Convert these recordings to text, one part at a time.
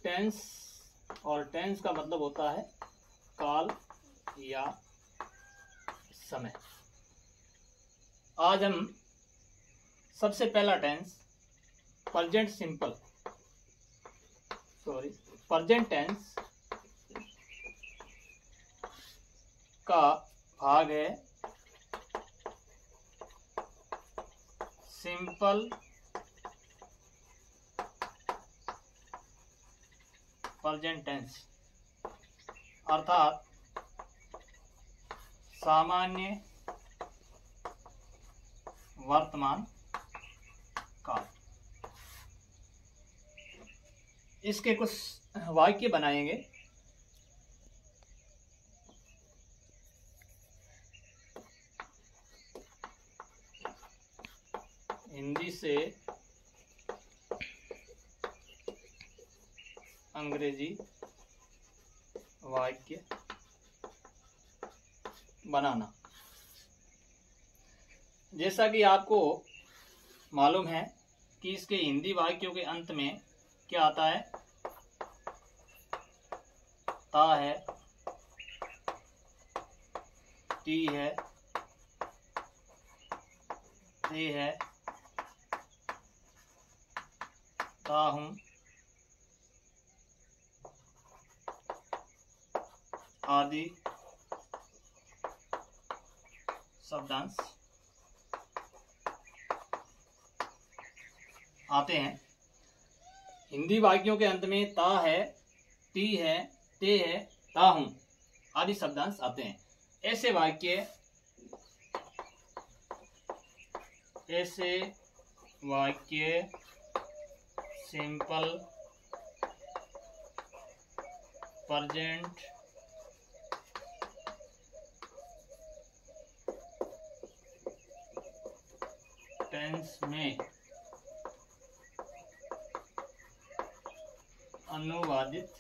Tense, और tense का मतलब होता है काल या समय। आज हम सबसे पहला टेंस प्रेजेंट टेंस का भाग है सिंपल प्रेजेंट टेंस, अर्थात सामान्य वर्तमान काल। इसके कुछ वाक्य बनाएंगे। हिंदी से अंग्रेजी वाक्य बनाना। जैसा कि आपको मालूम है कि इसके हिंदी वाक्यों के अंत में क्या आता है? ता है, टी है, ते है, ता हूं, आदि शब्दांश आते हैं। हिंदी वाक्यों के अंत में ता है, टी है, ते है, ता हूं आदि शब्दांश आते हैं। ऐसे वाक्य सिंपल प्रेजेंट टेंस में अनुवादित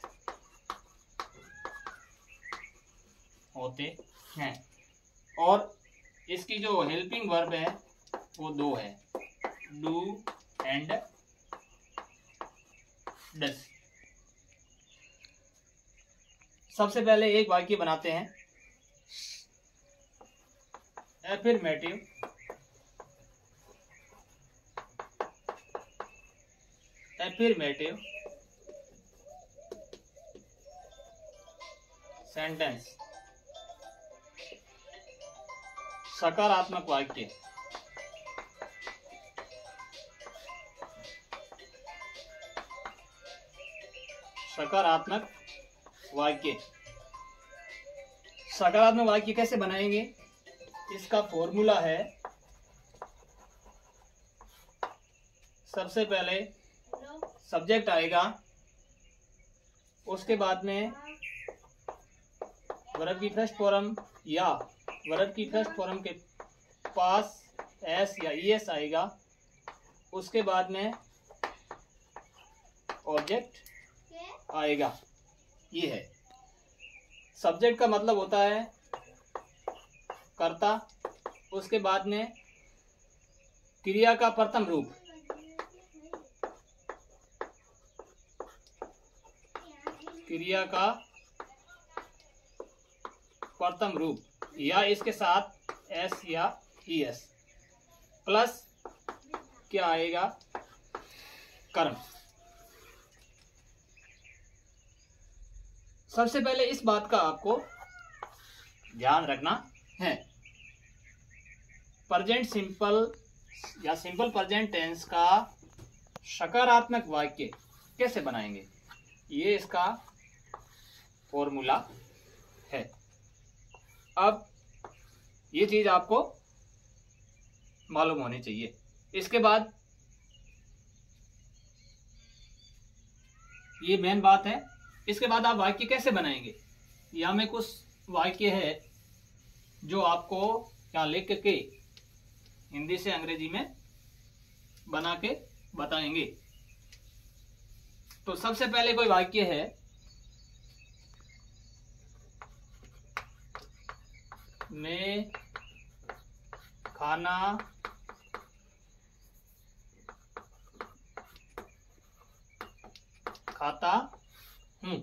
होते हैं, और इसकी जो हेल्पिंग वर्ब है वो दो है, डू एंड डस। सबसे पहले एक वाक्य बनाते हैं, एफर्मेटिव सेंटेंस, सकारात्मक वाक्य। सकारात्मक वाक्य कैसे बनाएंगे? इसका फॉर्मूला है, सबसे पहले सब्जेक्ट आएगा, उसके बाद में वर्ब की फर्स्ट फॉर्म या वर्ब की फर्स्ट फॉर्म के पास एस या ईएस आएगा, उसके बाद में ऑब्जेक्ट आएगा। ये है सब्जेक्ट का मतलब होता है कर्ता, उसके बाद में क्रिया का प्रथम रूप, या इसके साथ एस या ईएस प्लस क्या आएगा? कर्म। सबसे पहले इस बात का आपको ध्यान रखना है, प्रेजेंट सिंपल या सिंपल प्रेजेंट टेंस का सकारात्मक वाक्य कैसे बनाएंगे, ये इसका फॉर्मूला है। अब ये चीज आपको मालूम होनी चाहिए। इसके बाद ये मेन बात है। इसके बाद आप वाक्य कैसे बनाएंगे, यहाँ में कुछ वाक्य है जो आपको यहाँ लिख के हिंदी से अंग्रेजी में बना के बताएंगे। तो सबसे पहले कोई वाक्य है, मैं खाना खाता हूं,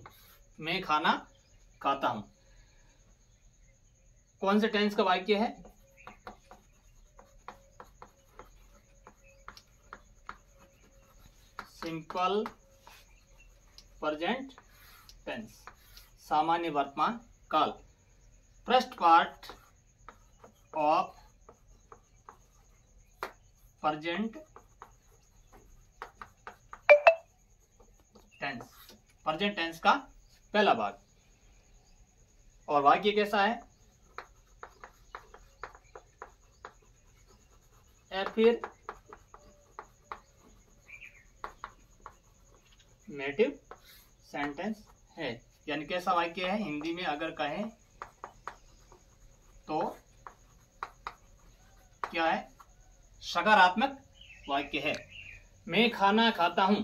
मैं खाना खाता हूं। कौन से टेंस का वाक्य है? सिंपल प्रेजेंट टेंस, सामान्य वर्तमान काल। First part of present tense, present tense का पहला भाग। और वाक्य कैसा है? एफर्मेटिव सेंटेंस है, यानी कैसा वाक्य है? हिंदी में अगर कहें तो क्या है? सकारात्मक वाक्य है। मैं खाना खाता हूं।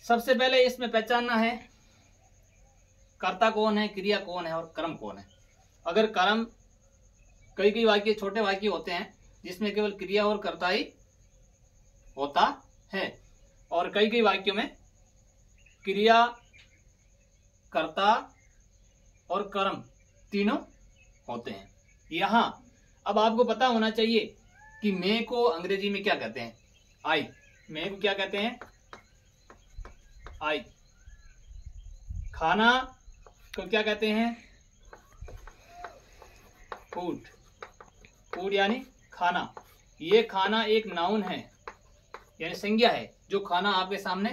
सबसे पहले इसमें पहचानना है कर्ता कौन है, क्रिया कौन है और कर्म कौन है। अगर कर्म, कई वाक्य छोटे वाक्य होते हैं जिसमें केवल क्रिया और कर्ता ही होता है, और कई वाक्यों में क्रिया, कर्ता और कर्म तीनों होते हैं। यहां अब आपको पता होना चाहिए कि मैं को अंग्रेजी में क्या कहते हैं? आई। मैं को क्या कहते हैं? आई। खाना को क्या कहते हैं? फूड। फूड यानी खाना। ये खाना एक नाउन है, यानी संज्ञा है। जो खाना आपके सामने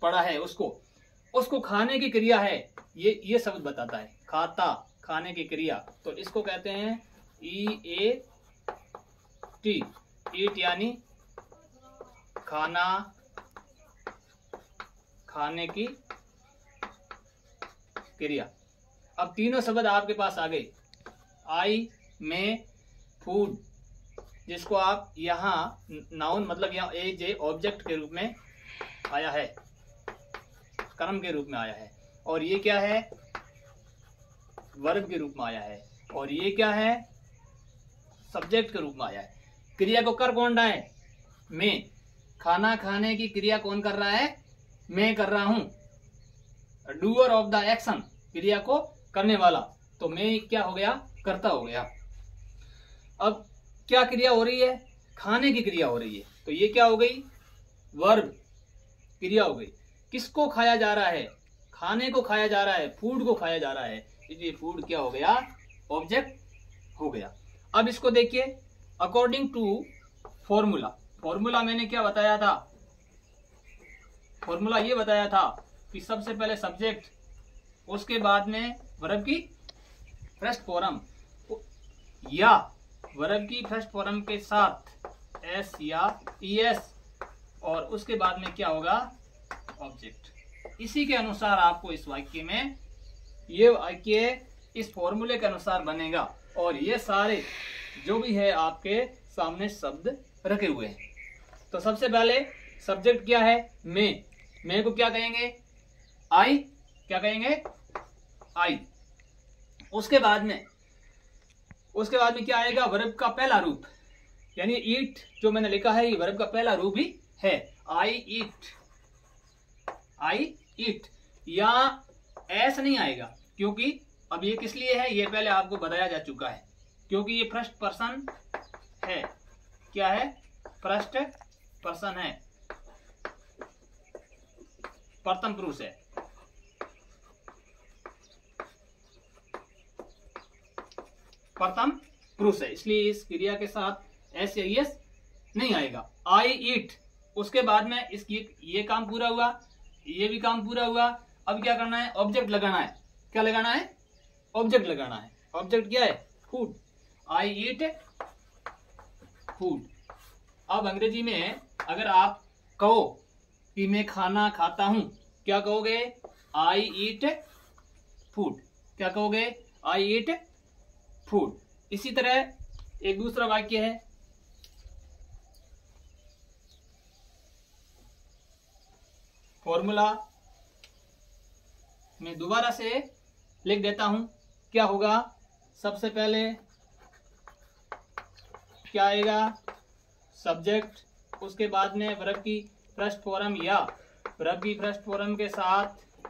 पड़ा है उसको खाने की क्रिया है, ये शब्द बताता है। खाता, खाने की क्रिया, तो इसको कहते हैं EAT। ईट यानी खाना, खाने की क्रिया। अब तीनों शब्द आपके पास आ गए, आई, में, फूड, जिसको आप यहाँ नाउन मतलब यहाँ एज ए ऑब्जेक्ट के रूप में आया है, कर्म के रूप में आया है। और ये क्या है? वर्ब के रूप में आया है। और ये क्या है? सब्जेक्ट के रूप में आया है। क्रिया को कर कौन रहा है? मैं। खाना खाने की क्रिया कौन कर रहा है? मैं कर रहा हूं। डूअर ऑफ द एक्शन, क्रिया को करने वाला। तो मैं क्या हो गया? कर्ता हो गया। अब क्या क्रिया हो रही है? खाने की क्रिया हो रही है। तो ये क्या हो गई? वर्ब, क्रिया हो गई। किसको खाया जा रहा है? खाने को खाया जा रहा है, फूड को खाया जा रहा है, इसलिए फूड क्या हो गया? ऑब्जेक्ट हो गया। अब इसको देखिए, अकॉर्डिंग टू फॉर्मूला। फॉर्मूला मैंने क्या बताया था? फॉर्मूला ये बताया था कि सबसे पहले सब्जेक्ट, उसके बाद में वर्ब की फर्स्ट फॉर्म, या वर्ब की फर्स्ट फॉर्म के साथ एस या ES, और उसके बाद में क्या होगा? ऑब्जेक्ट। इसी के अनुसार आपको इस वाक्य में, ये वाक्य इस फॉर्मूले के अनुसार बनेगा। और ये सारे जो भी है आपके सामने शब्द रखे हुए हैं। तो सबसे पहले सब्जेक्ट क्या है? मैं को क्या कहेंगे? आई। क्या कहेंगे? आई। उसके बाद में क्या आएगा? वर्ब का पहला रूप, यानी ईट जो मैंने लिखा है ये वर्ब का पहला रूप ही है। आई ईट, आई ईट। या ऐसा नहीं आएगा, क्योंकि अब ये किस लिए है ये पहले आपको बताया जा चुका है, क्योंकि ये फर्स्ट पर्सन है। क्या है? फर्स्ट पर्सन है, प्रथम पुरुष है। प्रथम पुरुष है, इसलिए इस क्रिया के साथ एस या ES नहीं आएगा। आई ईट, उसके बाद में इसकी ये काम पूरा हुआ, ये भी काम पूरा हुआ। अब क्या करना है? ऑब्जेक्ट लगाना है। क्या लगाना है? ऑब्जेक्ट लगाना है। ऑब्जेक्ट क्या है? फूड। आई ईट फूड। अब अंग्रेजी में अगर आप कहो कि मैं खाना खाता हूं, क्या कहोगे? आई ईट फूड। क्या कहोगे? आई ईट फूड। इसी तरह एक दूसरा वाक्य है, फॉर्मूला मैं दोबारा से लिख देता हूं। क्या होगा? सबसे पहले क्या आएगा? सब्जेक्ट, उसके बाद में वर्ब की फर्स्ट फॉर्म या वर्ब की फर्स्ट फॉर्म के साथ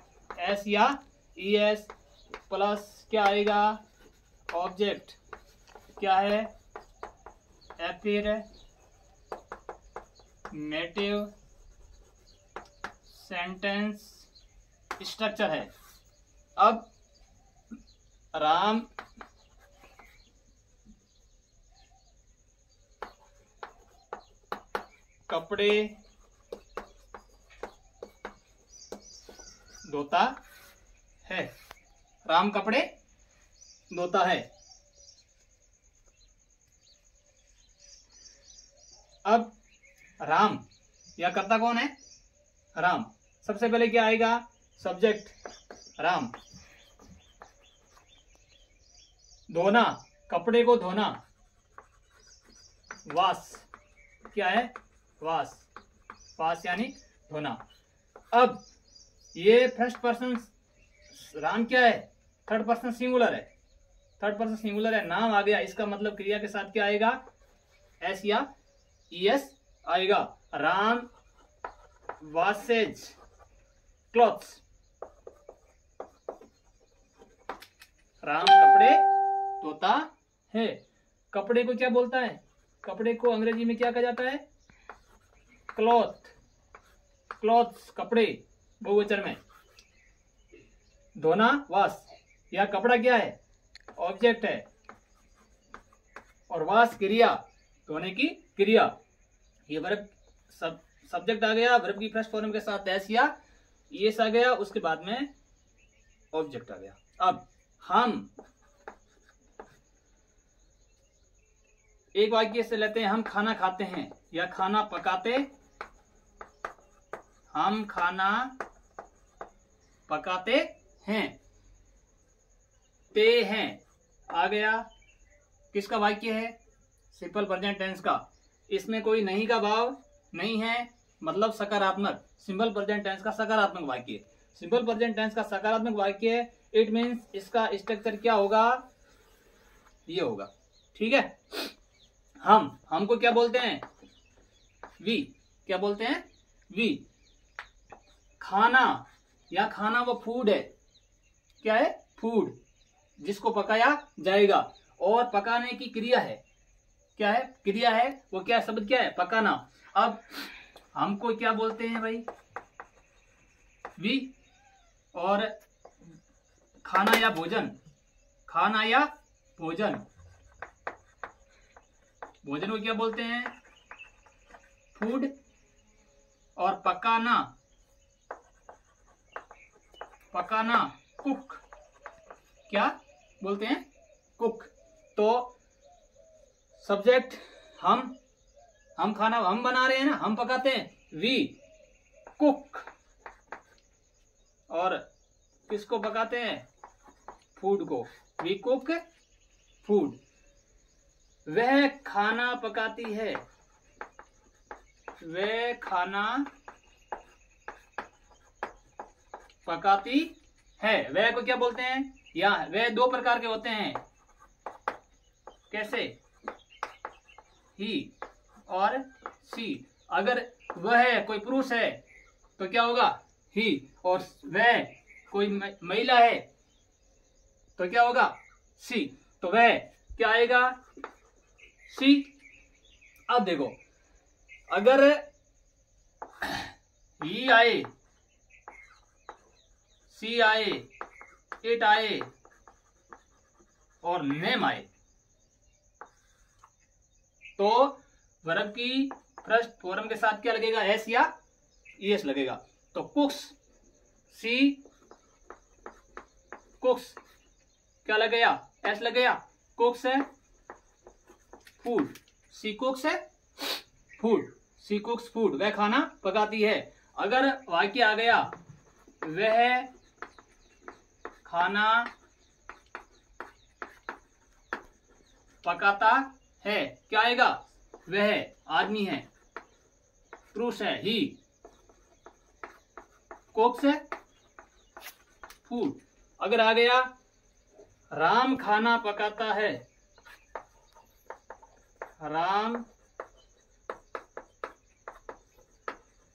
एस या ई एस प्लस क्या आएगा, ऑब्जेक्ट क्या है, एफर्मेटिव सेंटेंस स्ट्रक्चर है। अब राम कपड़े धोता है, राम कपड़े धोता है। अब राम, यह कर्ता कौन है, राम। सबसे पहले क्या आएगा, सब्जेक्ट राम, धोना, कपड़े को धोना, वाश क्या है, वाश, वाश यानी धोना। अब ये फर्स्ट पर्सन राम क्या है, थर्ड पर्सन सिंगुलर है, थर्ड पर्सन सिंगुलर है, नाम आ गया, इसका मतलब क्रिया के साथ क्या आएगा, एस या ई एस आएगा। राम वॉशेज क्लॉथ्स, राम कपड़े धोता है। कपड़े को क्या बोलता है, कपड़े को अंग्रेजी में क्या कहा जाता है, क्लॉथ, क्लॉथ्स कपड़े बहुवचन में, धोना वाश, यह कपड़ा क्या है, ऑब्जेक्ट है, और वाश क्रिया, धोने की क्रिया। ये वर्ब सब्जेक्ट आ गया, वर्ब की फर्स्ट फॉर्म के साथ एस या एस आ गया, उसके बाद में ऑब्जेक्ट आ गया। अब हम एक वाक्य से लेते हैं, हम खाना खाते हैं या खाना पकाते, हम खाना पकाते हैं, ते हैं आ गया, किसका वाक्य है, सिंपल प्रेजेंट टेंस का, इसमें कोई नहीं का भाव नहीं है, मतलब सकारात्मक, सिंपल प्रेजेंट टेंस का सकारात्मक वाक्य, सिंपल प्रेजेंट टेंस का सकारात्मक वाक्य है। इट मीन्स इसका स्ट्रक्चर क्या होगा, ये होगा, ठीक है। हमको क्या बोलते हैं, वी, क्या बोलते हैं, वी। खाना या खाना वो फूड है, क्या है, फूड, जिसको पकाया जाएगा, और पकाने की क्रिया है, क्या है, क्रिया है, वो क्या शब्द क्या है, पकाना। अब हमको क्या बोलते हैं भाई, वी, और खाना या भोजन, खाना या भोजन, भोजन को क्या बोलते हैं, फूड, और पकाना, पकाना कुक, क्या बोलते हैं, कुक। तो सब्जेक्ट हम खाना हम बना रहे हैं ना, हम पकाते हैं, वी कुक, और किसको पकाते हैं, फूड को, वी कुक फूड। वह खाना पकाती है, वह खाना पकाती है, वह को क्या बोलते हैं, या वह दो प्रकार के होते हैं, कैसे, ही और सी। अगर वह कोई पुरुष है तो क्या होगा, ही, और वह कोई महिला है तो क्या होगा, सी, तो वह क्या आएगा, सी। अब देखो, अगर ही आए, सी आए, इट आए, और नेम आए, तो वर्ब की फर्स्ट फॉर्म के साथ क्या लगेगा, एस या एस लगेगा। तो कुक्स, सी कुक्स, क्या लग गया, एस लग गया, कुक्स है फूड, सी कुक्स है फूड, सी कुक्स फूड, वह खाना पकाती है। अगर वाक्य आ गया, वह खाना पकाता है, क्या आएगा, वह आदमी है, पुरुष है, ही कुक्स है फूड। अगर आ गया, राम खाना पकाता है, राम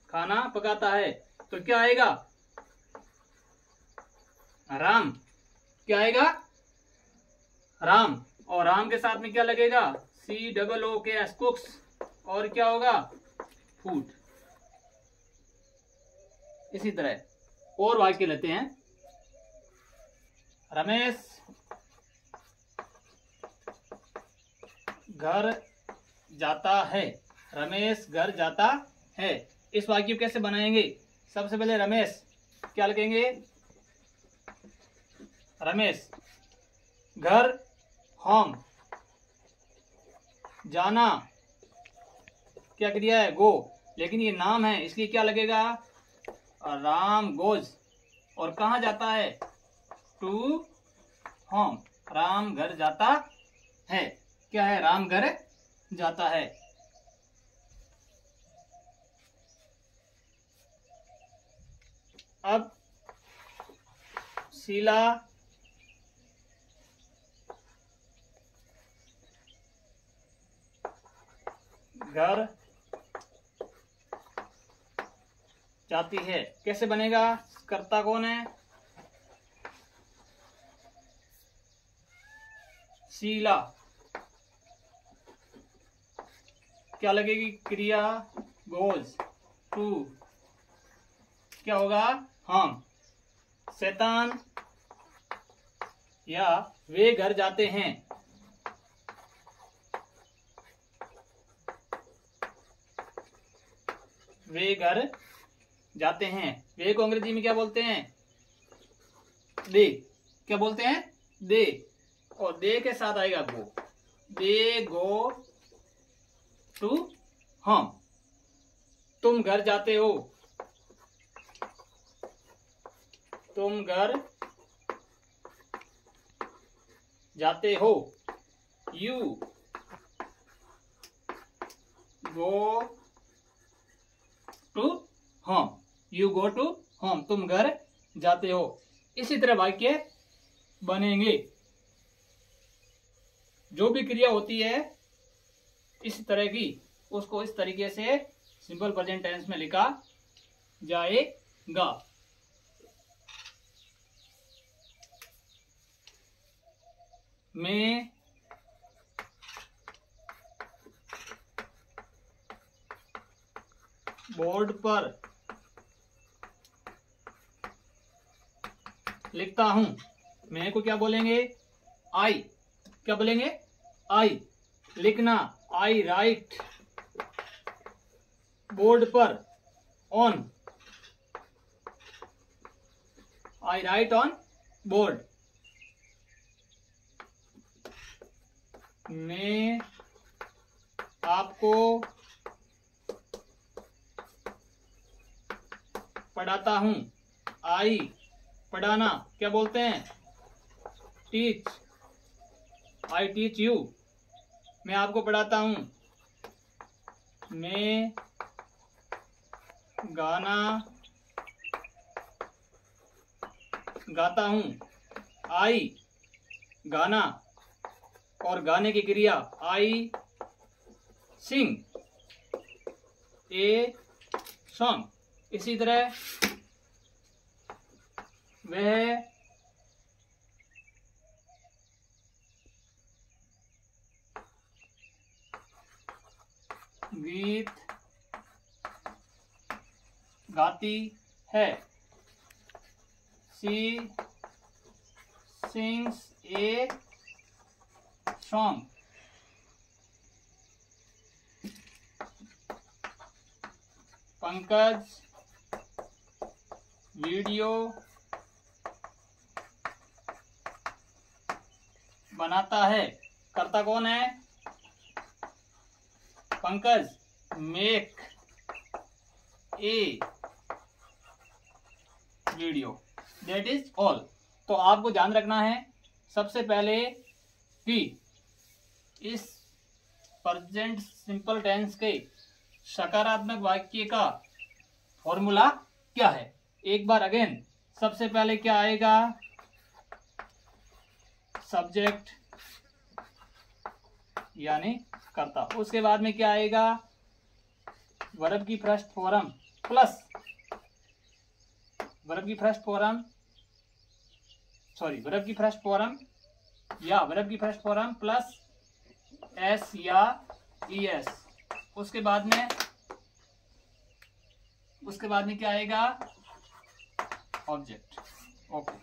खाना पकाता है, तो क्या आएगा, राम क्या आएगा, राम, और राम के साथ में क्या लगेगा, COOKS कुक्स, और क्या होगा, फूड। इसी तरह और वाक्य लेते हैं। रमेश घर जाता है, रमेश घर जाता है। इस वाक्य को कैसे बनाएंगे, सबसे पहले रमेश क्या लिखेंगे, रमेश, घर होम, जाना क्या क्रिया है, गो, लेकिन ये नाम है इसलिए क्या लगेगा, राम गोज, और कहाँ जाता है, टू होम, राम घर जाता है, क्या है, राम घर जाता है। अब शीला घर जाती है, कैसे बनेगा, कर्ता कौन है, शीला, क्या लगेगी, क्रिया गोज, टू, क्या होगा, हम, शैतान या वे घर जाते हैं, वे घर जाते हैं, वे को अंग्रेजी में क्या बोलते हैं, दे, क्या बोलते हैं, दे, और दे के साथ आएगा गो, दे गो टू होम, तुम घर जाते हो, तुम घर जाते हो, you go to home, you go to home, तुम घर जाते हो। इसी तरह वाक्य बनेंगे, जो भी क्रिया होती है इस तरह की, उसको इस तरीके से सिंपल प्रेजेंट टेंस में लिखा जाएगा। मैं बोर्ड पर लिखता हूं, मैं को क्या बोलेंगे, आई, क्या बोलेंगे, आई, लिखना, आई राइट बोर्ड पर, on, I right on board, मैं आपको पढ़ाता हूं, आई, पढ़ाना, क्या बोलते हैं, टीच, आई टीच यू, मैं आपको पढ़ाता हूं, मैं गाना गाता हूं, आई, गाना, और गाने की क्रिया, आई सिंग ए सॉन्ग। इसी तरह वह गीत गाती है, she sings a song. Pankaj video बनाता है, करता कौन है, Pankaj, make a video, that is all. तो आपको ध्यान रखना है सबसे पहले कि इस प्रेजेंट सिंपल टेंस के सकारात्मक वाक्य का फॉर्मूला क्या है। एक बार अगेन, सबसे पहले क्या आएगा, सब्जेक्ट यानी कर्ता, उसके बाद में क्या आएगा, वर्ब की फर्स्ट फॉर्म प्लस वर्ब की फर्स्ट फॉर्म सॉरी वर्ब की फर्स्ट फॉर्म या वर्ब की फर्स्ट फॉर्म प्लस एस या ES। उसके बाद में क्या आएगा? ऑब्जेक्ट। ओके।